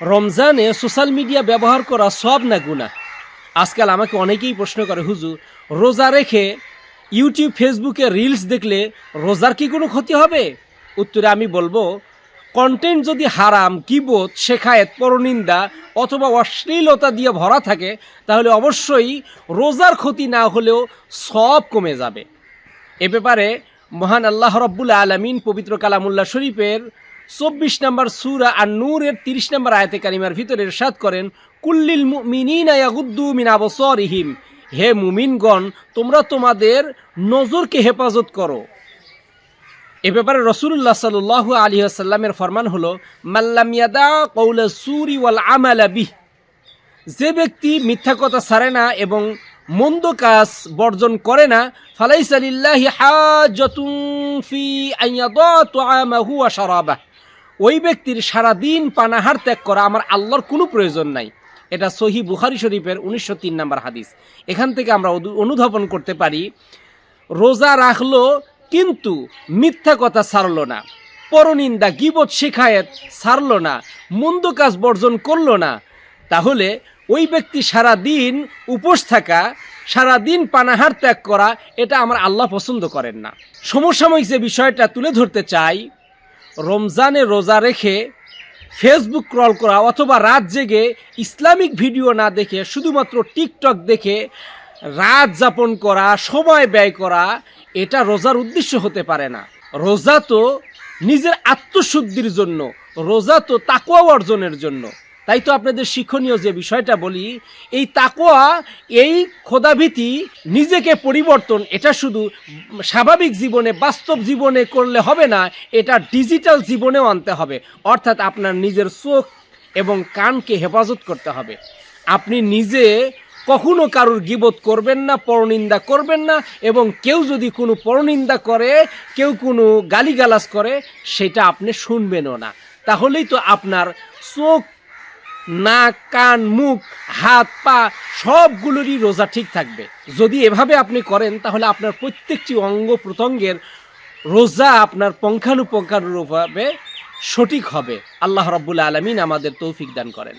রমজানে social media ব্যবহার করা সব না গুনাহ? আজকাল আমাকে অনেকেই প্রশ্ন করে, হুজুর রোজা রেখে ইউটিউব ফেসবুকে রিলস দেখলে রোজার কি কোনো ক্ষতি হবে? উত্তরে আমি বলবো, কন্টেন্ট যদি হারাম, কিবত, শেখায়েত, পরনিন্দা অথবা অশ্লীলতা দিয়ে ভরা থাকে তাহলে অবশ্যই রোজার ক্ষতি না হলেও সব কমে যাবে। এ ব্যাপারে মহান আল্লাহ রব্বুল আলামিন পবিত্র কালামুল্লাহ শরীফের 24 নম্বর সূরা আন-নূরের 30 নম্বর আয়াতে কারিমার ভিতরে ইরশাদ করেন, কুল্লিল মুমিনিনা ইয়াগুদ্দু মিন আবসারিহিম, হে মুমিনগণ তোমরা তোমাদের নজরকে হেফাজত করো। এ ব্যাপারে রাসূলুল্লাহ সাল্লাল্লাহু আলাইহি ওয়াসাল্লামের ফরমান হলো, মাল্লাম ইয়াদা কওলা সুরি ওয়াল আমালা বিহ, যে ব্যক্তি মিথ্যা কথা ছাড়ে না এবং মন্দ কাজ বর্জন করে না, ফালাইসা লিল্লাহি হাজ্জাতুন ফি আন ইয়াদা তুআমাহু ওয়া শারাবাহ, ওই ব্যক্তির সারাদিন পানাহার ত্যাগ করা আমার আল্লাহর কোনো প্রয়োজন নাই। এটা সহিহ বুখারী শরীফের 1903 নম্বর হাদিস। এখান থেকে আমরা অনুধাবন করতে পারি, রোজা রাখলো কিন্তু মিথ্যা কথা ছাড়লো না, পরনিন্দা, গীবত, শিকায়েত ছাড়লো না, মন্দ কাজ বর্জন করলো না, তাহলে ওই ব্যক্তি সারাদিন উপোস থাকা, সারাদিন পানাহার ত্যাগ করা, এটা আমার আল্লাহ পছন্দ করেন না। সমসাময়িক যে বিষয়টা তুলে ধরতে চাই, রমজানে রোজা রেখে ফেসবুক স্ক্রল করা অথবা রাত জেগে ইসলামিক ভিডিও না দেখে শুধুমাত্র টিকটক দেখে রাত যাপন করা, সময় ব্যয় করা, এটা রোজার উদ্দেশ্য হতে পারে না। রোজা তো নিজের আত্মশুদ্ধির জন্য, রোজা তো তাকওয়া অর্জনের জন্য। তাই তো আপনাদের শিক্ষণীয় যে বিষয়টা বলি, এই তাকওয়া, এই খোদাভীতি, নিজেকে পরিবর্তন, এটা শুধু স্বাভাবিক জীবনে, বাস্তব জীবনে করলে হবে না, এটা ডিজিটাল জীবনেও আনতে হবে। অর্থাৎ আপনার নিজের চোখ এবং কানকে হেফাজত করতে হবে। আপনি নিজে কখনো কারোর গীবত করবেন না, পরনিন্দা করবেন না, এবং কেউ যদি কোনো পরনিন্দা করে, কেউ কোনো গালিগালাজ করে, সেটা আপনি শুনবেনও না। তাহলেই তো আপনার চোখ, নাক, কান, মুখ, হাত, পা সবগুলোরই রোজা ঠিক থাকবে। যদি এভাবে আপনি করেন তাহলে আপনার প্রত্যেকটি অঙ্গ প্রত্যঙ্গের রোজা আপনার পুঙ্খানুপুঙ্খানুরূপভাবে সঠিক হবে। আল্লাহ রাব্বুল আলামিন আমাদের তৌফিক দান করেন।